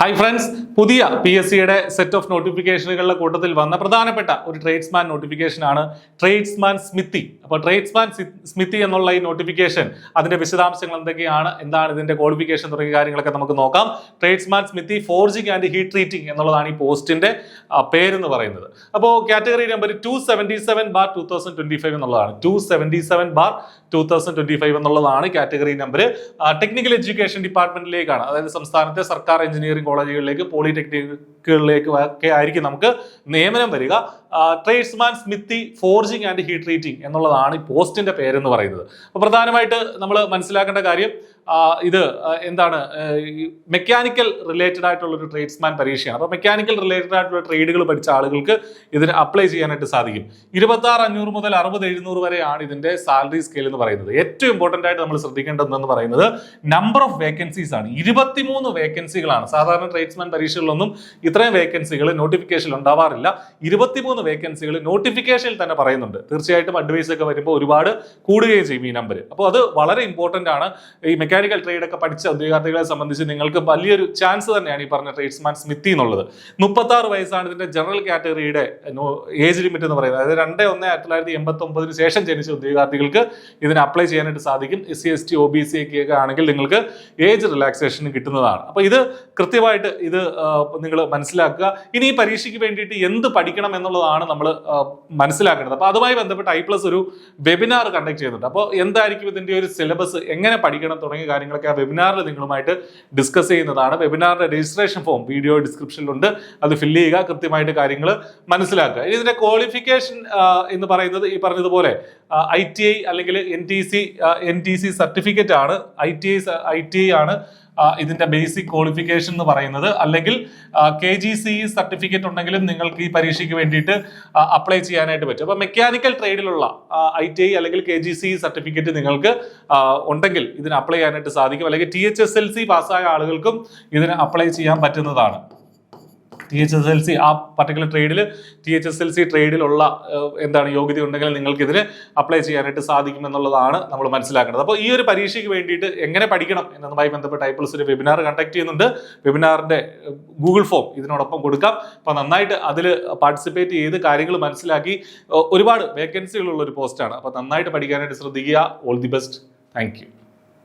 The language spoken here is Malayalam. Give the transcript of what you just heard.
ഹായ് ഫ്രണ്ട്സ്, പുതിയ PSCയുടെ സെറ്റ് ഓഫ് നോട്ടിഫിക്കേഷനുകളുടെ കൂട്ടത്തിൽ വന്ന പ്രധാനപ്പെട്ട ഒരു ട്രേഡ്സ്മാൻ നോട്ടിഫിക്കേഷനാണ് ട്രേഡ്സ്മാൻ സ്മിത്തി. അപ്പോൾ ട്രേഡ്സ്മാൻ സ്മിത്തി എന്നുള്ള ഈ നോട്ടിഫിക്കേഷൻ, അതിന്റെ വിശദാംശങ്ങൾ എന്തൊക്കെയാണ്, എന്താണ് ഇതിന്റെ ക്വാളിഫിക്കേഷൻ തുടങ്ങിയ കാര്യങ്ങളൊക്കെ നമുക്ക് നോക്കാം. Tradesman smithy forging and heat treating എന്നുള്ളതാണ് ഈ പോസ്റ്റിന്റെ പേരെന്ന് പറയുന്നത്. അപ്പോൾ കാറ്റഗറി നമ്പർ 277/2025 എന്നുള്ളതാണ്. 277/2025 എന്നുള്ളതാണ് കാറ്റഗറി നമ്പർ. ടെക്നിക്കൽ എഡ്യൂക്കേഷൻ ഡിപ്പാർട്ട്മെന്റിലേക്കാണ്, അതായത് സംസ്ഥാനത്തെ സർക്കാർ എഞ്ചിനീയറിംഗ് കോളേജുകളിലേക്ക്, പോളിടെക്നിക്കുകളിലേക്ക് ഒക്കെ ആയിരിക്കും നമുക്ക് നിയമനം വരിക. Tradesman smithy forging and heat treating എന്നുള്ളതാണ് ഈ പോസ്റ്റിന്റെ പേരെന്ന് പറയുന്നത്. അപ്പോൾ പ്രധാനമായിട്ട് നമ്മൾ മനസ്സിലാക്കേണ്ട കാര്യം, ഇത് എന്താണ്, മെക്കാനിക്കൽ റിലേറ്റഡ് ആയിട്ടുള്ള ഒരു ട്രേഡ്സ്മാൻ പരീക്ഷയാണ്. അപ്പോൾ മെക്കാനിക്കൽ റിലേറ്റഡ് ആയിട്ടുള്ള ട്രേഡുകൾ പഠിച്ച ആളുകൾക്ക് ഇതിന് അപ്ലൈ ചെയ്യാനായിട്ട് സാധിക്കും. 26,500 മുതൽ 60,700 വരെയാണ് ഇതിന്റെ സാലറി സ്കെയിൽ എന്ന് പറയുന്നത്. ഏറ്റവും ഇമ്പോർട്ടന്റ് ആയിട്ട് നമ്മൾ ശ്രദ്ധിക്കേണ്ടതെന്ന് പറയുന്നത് നമ്പർ ഓഫ് വേക്കൻസീസ് ആണ്. 23 വേക്കൻസികളാണ്. സാധാരണ ട്രേഡ്സ്മാൻ പരീക്ഷകളിലൊന്നും ഇത്രയും വേക്കൻസികൾ നോട്ടിഫിക്കേഷനിൽ ഉണ്ടാവാറില്ല. 23 വേക്കൻസികൾ നോട്ടിഫിക്കേഷനിൽ തന്നെ പറയുന്നുണ്ട്. തീർച്ചയായിട്ടും അഡ്വൈസ് ഒക്കെ വരുമ്പോൾ ഒരുപാട് കൂടുകയും ചെയ്യും ഈ നമ്പർ. അപ്പോൾ അത് വളരെ ഇമ്പോർട്ടന്റ് ആണ്. ഈ മെക്കാനിക്കൽ ട്രേഡ് ഒക്കെ പഠിച്ച ഉദ്യോഗാർത്ഥികളെ സംബന്ധിച്ച് നിങ്ങൾക്ക് വലിയൊരു ചാൻസ് തന്നെയാണ് ഈ പറഞ്ഞ ട്രേഡ്സ്മാൻ സ്മിത്തി എന്നുള്ളത്. 36 വയസ്സാണ് ഇതിന്റെ ജനറൽ കാറ്റഗറിയുടെ ഏജ് ലിമിറ്റ് എന്ന് പറയുന്നത്. അതായത് 2/1/1989 ശേഷം ജനിച്ച ഉദ്യോഗാർത്ഥികൾക്ക് ഇതിന് അപ്ലൈ ചെയ്യാനായിട്ട് സാധിക്കും. SC ST OBC ഒക്കെ ആണെങ്കിൽ നിങ്ങൾക്ക് ഏജ് റിലാക്സേഷൻ കിട്ടുന്നതാണ്. അപ്പൊ ഇത് കൃത്യമായിട്ട് ഇത് നിങ്ങൾ മനസ്സിലാക്കുക. ഇനി ഈ പരീക്ഷയ്ക്ക് വേണ്ടിയിട്ട് എന്ത് പഠിക്കണം എന്നുള്ളതാണ് നമ്മൾ മനസ്സിലാക്കേണ്ടത്. അപ്പൊ അതുമായി ബന്ധപ്പെട്ട് I+ ഒരു വെബിനാർ കണ്ടക്ട് ചെയ്യുന്നുണ്ട്. അപ്പോൾ എന്തായിരിക്കും ഇതിന്റെ ഒരു സിലബസ്, എങ്ങനെ പഠിക്കണം തുടങ്ങിയ കാര്യങ്ങളൊക്കെ ആ വെബിനാറിൽ നിങ്ങളുമായിട്ട് ഡിസ്കസ് ചെയ്യുന്നതാണ്. വെബിനാറിന്റെ രജിസ്ട്രേഷൻ ഫോം വീഡിയോ ഡിസ്ക്രിപ്ഷനിലുണ്ട്, അത് ഫില്ല് ചെയ്യുക, കൃത്യമായിട്ട് കാര്യങ്ങൾ മനസ്സിലാക്കുക. ഇതിന്റെ ക്വാളിഫിക്കേഷൻ എന്ന് പറയുന്നത് ഈ പറഞ്ഞതുപോലെ ITI അല്ലെങ്കിൽ NTC സർട്ടിഫിക്കറ്റ് ആണ്. ITI ആണ് ഇതിന്റെ ബേസിക് ക്വാളിഫിക്കേഷൻ എന്ന് പറയുന്നത്. അല്ലെങ്കിൽ KGCE സർട്ടിഫിക്കറ്റ് ഉണ്ടെങ്കിലും നിങ്ങൾക്ക് ഈ പരീക്ഷയ്ക്ക് വേണ്ടിയിട്ട് അപ്ലൈ ചെയ്യാനായിട്ട് പറ്റും. അപ്പൊ മെക്കാനിക്കൽ ട്രേഡിലുള്ള ITI അല്ലെങ്കിൽ KGCE സർട്ടിഫിക്കറ്റ് നിങ്ങൾക്ക് ഉണ്ടെങ്കിൽ ഇതിന് അപ്ലൈ ചെയ്യാനായിട്ട് സാധിക്കും. അല്ലെങ്കിൽ THSLC പാസ്സായ ആളുകൾക്കും ഇതിന് അപ്ലൈ ചെയ്യാൻ പറ്റുന്നതാണ്. THSLC ആ പർട്ടിക്കുലർ ട്രേഡിൽ THSLC ട്രേഡിലുള്ള എന്താണ് യോഗ്യത ഉണ്ടെങ്കിൽ നിങ്ങൾക്ക് ഇതിന് അപ്ലൈ ചെയ്യാനായിട്ട് സാധിക്കും എന്നുള്ളതാണ് നമ്മൾ മനസ്സിലാക്കേണ്ടത്. അപ്പോൾ ഈ ഒരു പരീക്ഷയ്ക്ക് വേണ്ടിയിട്ട് എങ്ങനെ പഠിക്കണം എന്നതുമായി ബന്ധപ്പെട്ട് I+ ഒരു വെബിനാർ കണ്ടക്ട് ചെയ്യുന്നുണ്ട്. വെബിനാറിന്റെ Google ഫോം ഇതിനോടൊപ്പം കൊടുക്കാം. അപ്പോൾ നന്നായിട്ട് അതിൽ പാർട്ടിസിപ്പേറ്റ് ചെയ്ത് കാര്യങ്ങൾ മനസ്സിലാക്കി. ഒരുപാട് വേക്കൻസികളുള്ള ഒരു പോസ്റ്റാണ്. അപ്പോൾ നന്നായിട്ട് പഠിക്കാനായിട്ട് ശ്രദ്ധിക്കുക. All the best. Thank you.